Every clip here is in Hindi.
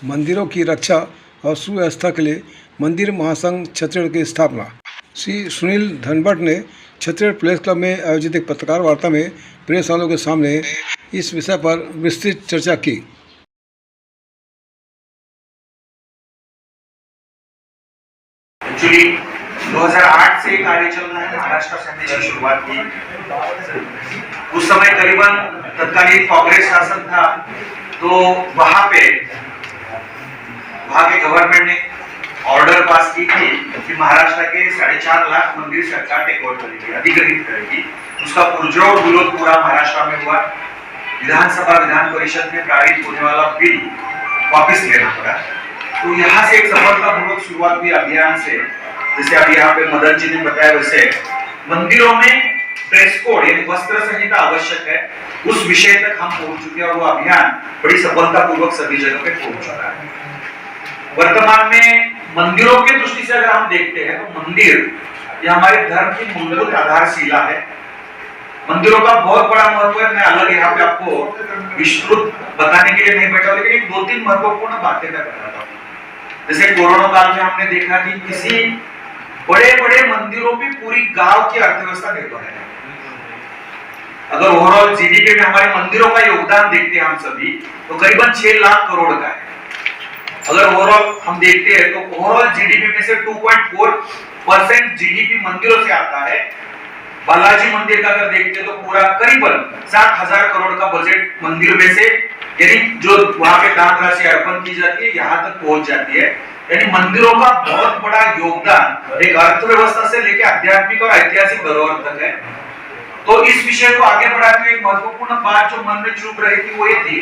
मंदिरों की रक्षा और सुव्यवस्था के लिए मंदिर महासंघ छत्तीसगढ़ की स्थापना। श्री सुनील धनबट ने छत्तीसगढ़ प्रेस क्लब में आयोजित एक पत्रकार वार्ता में प्रेस वालों के सामने इस विषय पर विस्तृत चर्चा की। एक्चुअली 2008 से कार्य चल रहा है। महाराष्ट्र समिति की शुरुआत की। उस समय करीबन तत्कालीन कांग्रेस शासन था, तो वहां के गवर्नमेंट ने ऑर्डर पास की थी कि महाराष्ट्र के 4.5 लाख मंदिर सरकार टेक ओवर करेगी, अधिग्रहित करेगी। उसका पुरजोर विरोध पूरा महाराष्ट्र में हुआ। विधानसभा विधान परिषद में पारित होने वाला बिल वापस लेना पड़ा। तो यहाँ से एक सफलतापूर्वक शुरुआत हुई अभियान से। जैसे अभी यहाँ पे मदन जी ने बताया, वैसे मंदिरों में ड्रेस कोड यानी वस्त्र संहिता आवश्यक है, उस विषय तक हम पहुंच चुके हैं और वो अभियान बड़ी सफलतापूर्वक सभी जगह पे पहुंच चुका है। वर्तमान में मंदिरों के दृष्टि से अगर हम देखते हैं तो मंदिर ये हमारे धर्म की मूलभूत आधारशिला है। मंदिरों का बहुत बड़ा महत्व है। मैं अलग यहाँ पे आपको विस्तृत बताने के लिए नहीं बैठा, लेकिन एक 2-3 महत्वपूर्ण बातें मैं बताता हूँ। जैसे कोरोना काल में हमने देखा कि किसी बड़े-बड़े मंदिरों पे पूरी गांव की अर्थव्यवस्था निर्भर है। अगर ओवरऑल जीडीपी में हमारे मंदिरों का योगदान देखते हैं हम सभी, तो करीबन 6 लाख करोड़ का है। अगर ओवरऑल हम देखते हैं तो ओवरऑल जीडीपी में से 2.4% जीडीपी मंदिरों से आता है। बालाजी मंदिर का अगर देखते हैं तो पूरा करीबन 7,000 करोड़ का बजट मंदिर में से, यानी जो वहां पे दान राशि अर्पण की जाती है, यहाँ तक पहुंच जाती है। यानी मंदिरों का बहुत बड़ा योगदान एक अर्थव्यवस्था से लेकर आध्यात्मिक और ऐतिहासिक धरोहर तक है। तो इस विषय को आगे बढ़ाते हुए एक महत्वपूर्ण बात जो मन में चुभ रही थी वो ये थी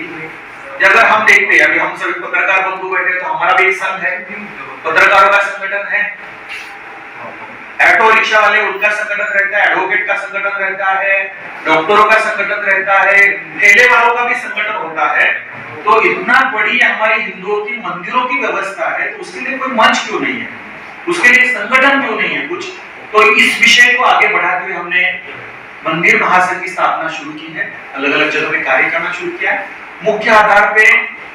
कि अगर हम देखते हैं, अभी हम सभी पत्रकार बंधु बैठे, तो हमारा भी एक संघ है, पत्रकारों का संगठन है, ऑटो रिक्शा वाले उनका संगठन रहता है, एडवोकेट का संगठन रहता है, डॉक्टरों का संगठन रहता है, ठेले वालों का भी संगठन होता है। तो इतना बड़ी हमारी हिंदुओं की मंदिरों की व्यवस्था है, तो उसके लिए कोई मंच क्यों नहीं है, उसके लिए संगठन क्यों नहीं है कुछ। तो इस विषय को आगे बढ़ाते हुए हमने मंदिर महासंघ की स्थापना शुरू की है, अलग अलग जगह में कार्य करना शुरू किया है। मुख्य आधार पे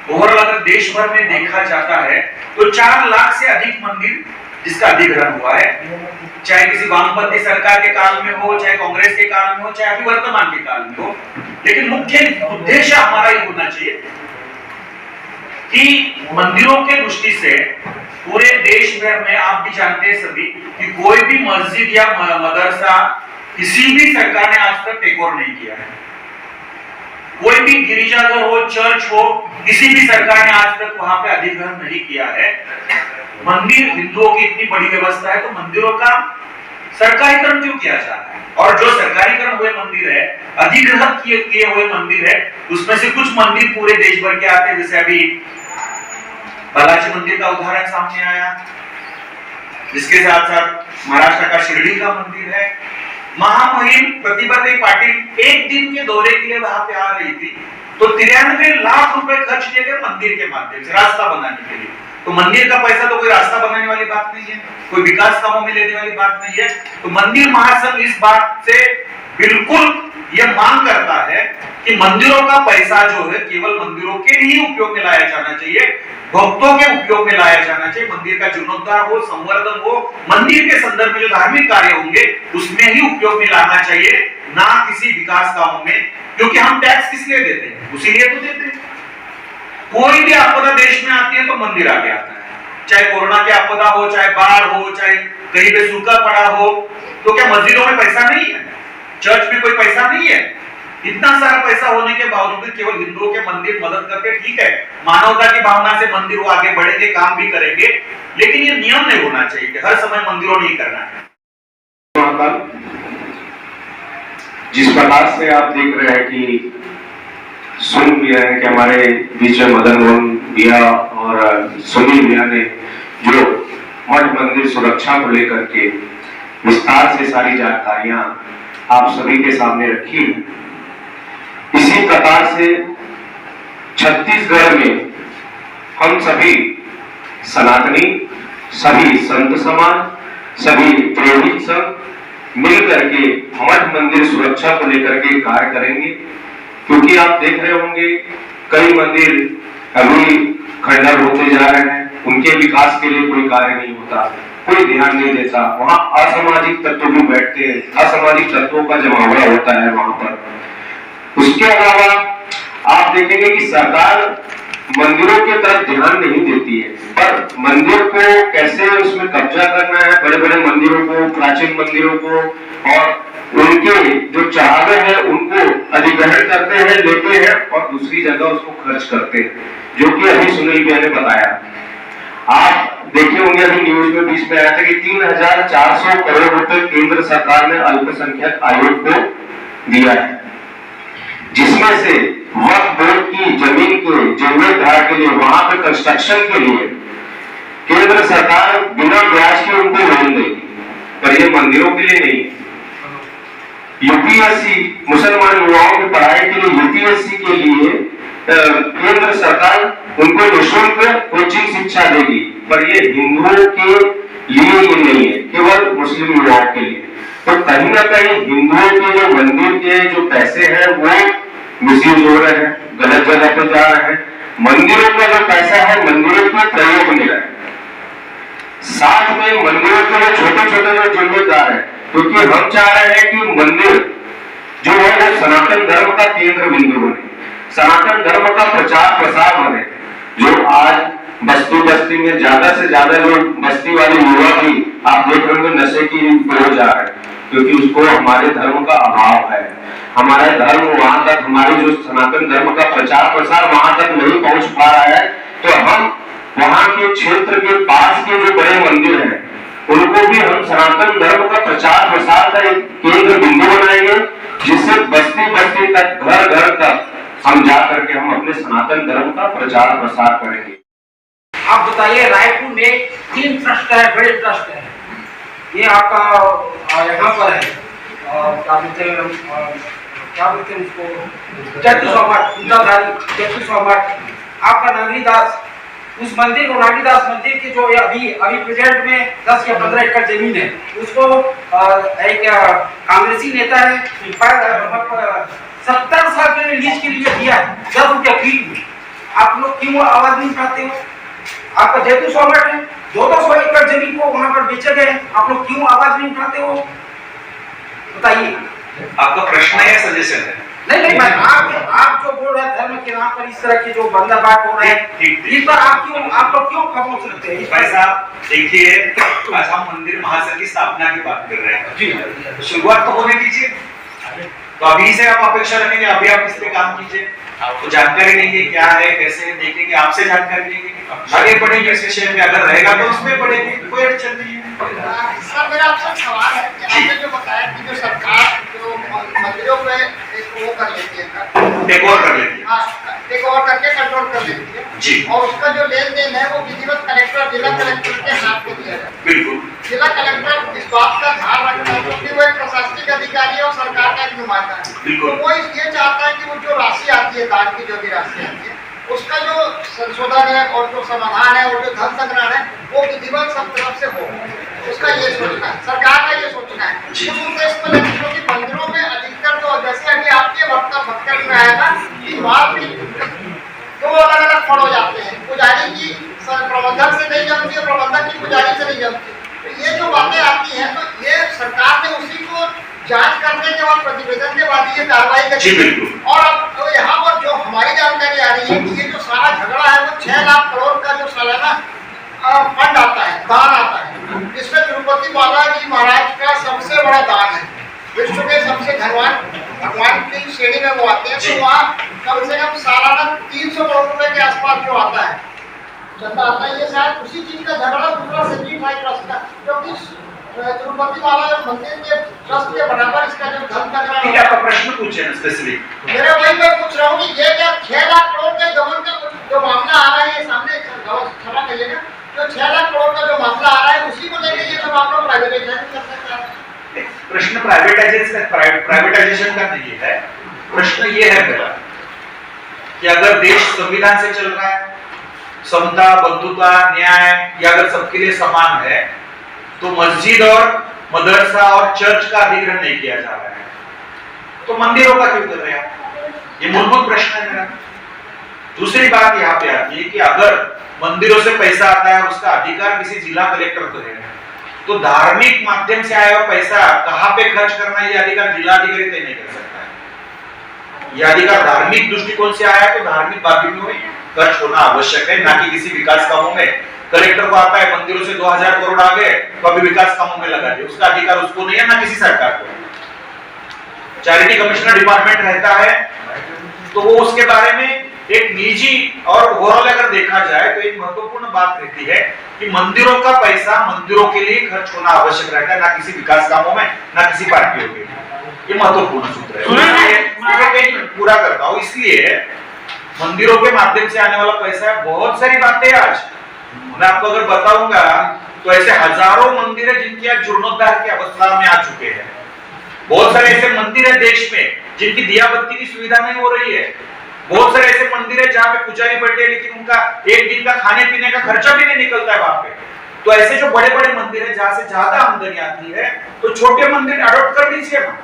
ओवरऑल अगर देश भर में देखा जाता है तो 4 लाख से अधिक मंदिर जिसका अधिग्रहण हुआ है, चाहे किसी वामपंथी सरकार के काल में हो, चाहे कांग्रेस के काल में हो, चाहे अभी वर्तमान के काल में हो। लेकिन मुख्य उद्देश्य हमारा ये होना चाहिए कि मंदिरों के दृष्टि से पूरे देश भर में, आप भी जानते हैं सभी, कि कोई भी मस्जिद या मदरसा किसी भी सरकार ने आज तक टेक ओवर नहीं किया है। कोई भी गिरिजाघर हो, चर्च हो, किसी भी सरकार ने आज तक वहां पे अधिग्रहण नहीं किया है। मंदिर हिंदुओं की इतनी बड़ी व्यवस्था है, तो मंदिरों का सरकारीकरण क्यों किया जा रहा है? और जो सरकारीकरण हुए मंदिर है, अधिग्रहण किए हुए मंदिर है, उसमें से कुछ मंदिर पूरे देश भर के आते हैं। जैसे अभी बालाजी मंदिर का उदाहरण सामने आया, जिसके साथ साथ महाराष्ट्र का शिरडी का मंदिर है। महामहिम प्रतिभा पाटिल एक दिन के दौरे के लिए वहां पे आ रही थी, तो 93 लाख रुपए खर्च किए गए मंदिर के माध्यम से रास्ता बनाने के लिए। तो मंदिर का पैसा तो कोई रास्ता बनाने वाली बात नहीं है, कोई विकास कामों में लेने वाली बात नहीं है। तो मंदिर महासंघ इस बात से बिल्कुल यह मांग करता है कि मंदिरों का पैसा जो है केवल मंदिरों के ही उपयोग में लाया जाना चाहिए, भक्तों के उपयोग में लाया जाना चाहिए। मंदिर का जीर्णोद्धार हो, संवर्धन हो, मंदिर के संदर्भ में जो धार्मिक कार्य होंगे उसमें ही उपयोग में लाना चाहिए, ना किसी विकास कामों में। क्योंकि हम टैक्स किस लिए देते हैं? उसी लिए तो देते हैं। कोई भी आपदा देश में आती है तो मंदिर आगे आता है, चाहे कोरोना की आपदा हो, चाहे बाढ़ हो, चाहे कहीं पे सूखा पड़ा हो। तो क्या मस्जिदों में पैसा नहीं है? चर्च में कोई पैसा नहीं है? इतना सारा पैसा होने के बावजूद केवल हिंदुओं के मंदिर मदद करके, ठीक है, मानवता की भावना से मंदिर वो आगे बढ़ेंगे, काम भी करेंगे, लेकिन ये नियम नहीं होना चाहिए कि हर समय मंदिरों नहीं करना है। जिस प्रकार से आप देख रहे हैं कि सुन भी रहे हैं कि हमारे बीच में मदन मोहन भैया और सुनील भैया ने जो मठ मंदिर सुरक्षा को लेकर के विस्तार से सारी जानकारियां आप सभी के सामने रखी। इसी प्रकार से छत्तीसगढ़ में हम सभी सनातनी, सभी संत समाज, सभी पुरोहित संघ मिल करके मठ मंदिर सुरक्षा को लेकर के कार्य करेंगे। क्योंकि आप देख रहे होंगे कई मंदिर अभी खंडर होते जा रहे हैं, उनके विकास के लिए कोई कार्य नहीं होता, कोई ध्यान नहीं देता। वहां असामाजिक तत्व भी बैठते हैं, असामाजिक तत्वों का जमावड़ा होता है वहां पर। उसके अलावा आप देखेंगे कि सरकार मंदिरों की तरफ ध्यान नहीं देती है, पर मंदिर को कैसे उसमें कब्जा करना है, बड़े बड़े मंदिरों को, प्राचीन मंदिरों को, और उनके जो चाहते हैं उनको अधिग्रहण करते हैं, लेते हैं और दूसरी जगह उसको खर्च करते हैं, जो कि अभी सुनील भैया ने बताया। आप देखे होंगे अभी न्यूज में बीच में आया था कि 3,400 करोड़ रुपए केंद्र सरकार ने अल्पसंख्यक आयोग को दिया है, जिसमें से वक्फ बोर्ड की जमीन के जीर्णोद्धार के लिए, वहां पे कंस्ट्रक्शन के लिए केंद्र सरकार बिना ब्याज के उनको लोन देगी, पर ये मंदिरों के लिए नहीं। यूपीएससी, मुसलमान युवाओं की पढ़ाई के लिए यूपीएससी के लिए केंद्र सरकार उनको निःशुल्क कोचिंग शिक्षा देगी, पर ये हिंदुओं के लिए ये नहीं है, केवल मुस्लिम युवाओं के लिए। तो कहीं ना कहीं हिंदुओं के जो मंदिर के जो पैसे हैं वो मिसयूज हो रहे हैं, गलत जगह पे जा रहे हैं। मंदिरों का जो पैसा है मंदिरों के प्रयोग में रहे, साथ में मंदिरों के जो छोटे छोटे जो जिम्मेदार है, क्योंकि हम चाह रहे हैं कि मंदिर जो है वो सनातन धर्म का केंद्र बिंदु बने, सनातन धर्म का प्रचार प्रसार बने। जो आज बस्ती बस्ती में ज्यादा से ज्यादा जो बस्ती वाले युवा भी आप देख रहे होंगे नशे की ओर जा रहे हैं, क्योंकि उसको हमारे धर्म का अभाव है। हमारा धर्म वहां तक, हमारे जो सनातन धर्म का प्रचार प्रसार वहां तक नहीं पहुंच पा रहा है, तो हम वहां के क्षेत्र के पास के जो बड़े मंदिर हैं उनको भी हम सनातन धर्म का प्रचार प्रसार का एक केंद्र बिंदु बनाएंगे, जिससे बस्ती बस्ती तक, घर घर तक हम जा करके हम अपने सनातन धर्म का प्रचार प्रसार करेंगे। आप बताइए, रायपुर में 3 ट्रस्ट है, बड़े ट्रस्ट है। ये आपका यहाँ पर है, क्या बोलते हैं उसको, जैतूसवा मठ, जैतूसवा मठ, आपका नागरीदास, उस मंदिर को, नागरीदास मंदिर की जो अभी प्रेजेंट में 10 या 15 एकड़ जमीन है, उसको एक कांग्रेसी नेता है 70 साल के लिए लीज के लिए दिया है, 10 रुपया फीट में। आप लोग क्यों आवाज नहीं उठाते हो? आपका जैतूसवा मठ है, 200 एकड़ जमीन को वहां पर बेचे गए, आप लोग क्यों आवाज नहीं उठाते हो? बताइए। आपका प्रश्न है या सजेशन है? नहीं, आप जो बोल रहे हैं धर्म के नाम पर इस तरह की जो बंदाबाद हो रहे हैं, इस पर आप लोग क्यों खामोश रहते हैं? भाई साहब देखिए, आज हम मंदिर महासंघ की स्थापना की बात कर रहे हैं जी, शुरुआत तो होने दीजिए। तो अभी से आप अपेक्षा रखेंगे अभी आप इस पे काम कीजिए, आपको जानकारी नहीं है क्या है कैसे है, देखेंगे आपसे जानकारी लेंगे, आगे बढ़ेंगे इस विषय में, अगर रहेगा तो उसमें बढ़ेंगे, कोई अड़चन नहीं है। सर मेरा आपसे सवाल है कि आपने जो बताया कि जो सरकार जो मंदिरों पे वो कर लेती है, टेक ओवर कर लेती है, हाँ, टेक ओवर करके कंट्रोल कर लेती है जी, और उसका जो लेन देन है वो विधिवत कलेक्टर, जिला कलेक्टर के हाथ में दिया जाए। बिल्कुल जिला कलेक्टर इस बात का ध्यान रखता है क्योंकि वो एक प्रशासनिक अधिकारी है और सरकार का एक नुमाइंदा है, तो वो ये चाहता है कि वो जो राशि आती है, दान की जो भी राशि आती है, उसका जो संशोधन है और जो समाधान है और जो धन संग्रहण है वो विधिवत सब तरफ से हो, उसका ये सोचना है, सरकार का ये सोचना है। उस उद्देश्य पर लेकिन क्योंकि मंदिरों में अधिकतर तो जैसे अभी आपके वक्तव्य में आया था कि वहाँ भी 2 अलग-अलग फंड हो जाते हैं, पुजारी की प्रबंधक से नहीं जमती है, प्रबंधक की पुजारी से नहीं जमती। तो ये जो बातें आती हैं तो ये सरकार ने उसी को जांच करने के बाद, प्रतिवेदन के बाद ये कार्रवाई करी। और अब यहाँ पर जो हमारी जानकारी आ रही है कि ये जो सारा झगड़ा है वो 6 लाख करोड़ का जो सालाना फंड आता है, दान आता है, जिसमें तिरुपति बालाजी महाराज का सबसे बड़ा दान है, विश्व के सबसे भगवान की श्रेणी में वो आते हैं। तो वहाँ कम से कम सालाना 300 करोड़ रुपए के आसपास जो आता है, चंदा आता है, ये शायद उसी चीज का झगड़ा दूसरा संजीव भाई ट्रस्ट का, क्योंकि तिरुपति वाला मंदिर के ट्रस्ट के बराबर इसका जो धन का ठीक है, आपका प्रश्न पूछे ना स्पेसिफिक। मेरा वही मैं पूछ रहा हूँ कि ये क्या 6 लाख करोड़ के गबन का जो मामला आ रहा है, ये सामने क्षमा करिएगा, जो 6 लाख करोड़ का जो मामला आ रहा है उसी को लेकर ये सब आप लोग प्राइवेटाइजेशन कर सकते हैं। प्रश्न प्राइवेटाइजेशन का नहीं है, प्रश्न ये है मेरा कि अगर देश संविधान से चल रहा है, समता, बंधुता, न्याय, ये अगर सबके लिए समान है, तो मस्जिद और मदरसा और चर्च का अधिग्रहण नहीं किया जा रहा है, तो मंदिरों का क्यों कर रहे हैं? ये मूलभूत प्रश्न है मेरा। दूसरी बात यहाँ पे आती है कि अगर मंदिरों से पैसा आता है और उसका अधिकार किसी जिला कलेक्टर को है, तो धार्मिक माध्यम से आया हुआ पैसा कहाँ पे खर्च करना ये अधिकार जिलाधिकारी तय नहीं कर सकता है। यह अधिकार धार्मिक दृष्टिकोण से आया तो धार्मिक बातों में खर्च होना आवश्यक है, ना कि किसी विकास कामों में। कलेक्टर को आता है मंदिरों से 2000 करोड़ आ गए तो अभी विकास कामों में लगा दिए, उसका अधिकार उसको नहीं है, ना किसी सरकार को। चैरिटी कमिश्नर डिपार्टमेंट रहता है तो वो उसके बारे में एक निजी और ओवरऑल अगर देखा जाए तो एक महत्वपूर्ण बात रहती है कि मंदिरों का पैसा मंदिरों के लिए खर्च होना आवश्यक रहता है, ना किसी विकास कामों में, ना किसी पार्टियों के लिए। ये महत्वपूर्ण सूत्र है। पूरा करता हूँ, इसलिए मंदिरों के माध्यम से आने वाला पैसा है। बहुत सारी बातें आज मैं आपको अगर बताऊंगा तो ऐसे हजारों मंदिर है जिनकी आज जीर्णोद्धार की अवस्था में आ चुके हैं। बहुत सारे ऐसे मंदिर है देश में जिनकी दिया बत्ती की सुविधा नहीं हो रही है। बहुत सारे ऐसे मंदिर है जहाँ पे पुजारी बैठे हैं लेकिन उनका एक दिन का खाने पीने का खर्चा भी नहीं निकलता है वहां पे। तो ऐसे जो बड़े बड़े मंदिर है जहाँ से ज्यादा आमदनी आती है, तो छोटे मंदिर अडॉप्ट कर लीजिए ना,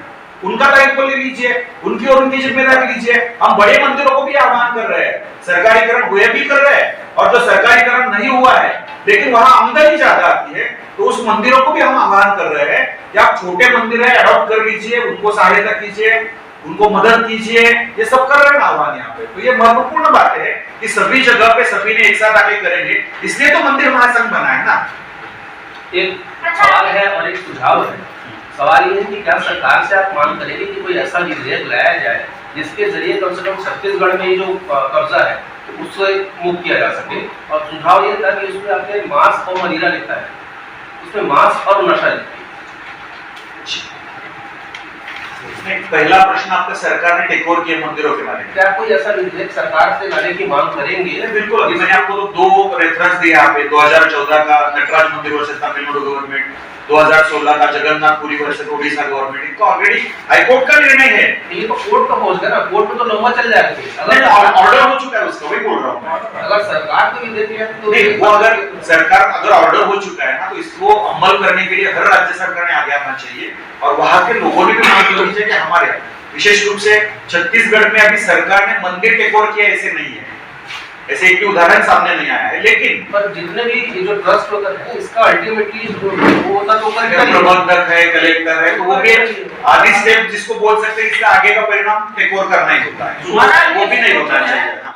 उनका दायित्व ले लीजिए, उनकी और उनकी जिम्मेदारी लीजिए। हम बड़े मंदिरों को भी आह्वान कर रहे हैं, सरकारीकरण हुए भी कर रहे हैं, और जो सरकारीकरण नहीं हुआ है लेकिन वहां आमदनी ज्यादा आती है तो उस मंदिरों को भी हम आह्वान कर रहे हैं कि आप छोटे मंदिर है अडॉप्ट कर लीजिए, उनको सहायता कीजिए, उनको मदद कीजिए। ये सब कर रहे हैं आह्वान यहाँ पे। तो ये महत्वपूर्ण बात है कि सभी जगह पे सभी ने एक साथ आके करेंगे, इसलिए तो मंदिर महासंघ बना है ना। एक सवाल है और एक सुझाव है। सवाल ये है कि क्या सरकार से आप मांग करेंगे कि कोई ऐसा विधेयक लाया जाए जिसके जरिए कम से कम छत्तीसगढ़ में जो कब्जा है उससे मुक्त किया जा सके। और सुझाव ये था कि उसमें आपने मांस और मदिरा लिखा है, उसमें मांस और नशा लिखा है। पहला प्रश्न आपका सरकार ने टेक ओवर किया मंदिरों के बारे में, क्या कोई ऐसा विधेयक सरकार से लाने की मांग करेंगे? बिल्कुल। अभी मैंने आपको तो दो रेफरेंस दिए यहाँ पे, 2014 का नटराज मंदिर वर्सेस तमिलनाडु गवर्नमेंट, 2016 का जगन्नाथपुरी वर्सेस ओडिशा गवर्नमेंट। तो ऑलरेडी हाईकोर्ट का निर्णय है। ये तो कोर्ट का पहुंच गया ना, कोर्ट में तो लंबा चल जाएगा। अगर ऑर्डर हो चुका है उसका, वही बोल रहा हूँ मैं। अगर सरकार को विधेयक है तो नहीं, वो अगर सरकार अगर ऑर्डर हो चुका है ना, तो इसको अमल करने के लिए हर राज्य सरकार ने आगे आना चाहिए। और वहां के लोगों ने भी मांग की चाहिए कि हमारे विशेष रूप से छत्तीसगढ़ में अभी सरकार ने मंदिर टेक ओवर किया, ऐसे नहीं है, ऐसे एक उदाहरण सामने नहीं आया है। लेकिन पर जितने भी जो ट्रस्ट वगैरह है इसका अल्टीमेटली वो होता तो प्रबंधक है, कलेक्टर है, तो वो भी आदि स्टेप जिसको बोल सकते हैं, इसका आगे का परिणाम टेक ओवर करना ही होता है, वो भी नहीं होता चाहिए।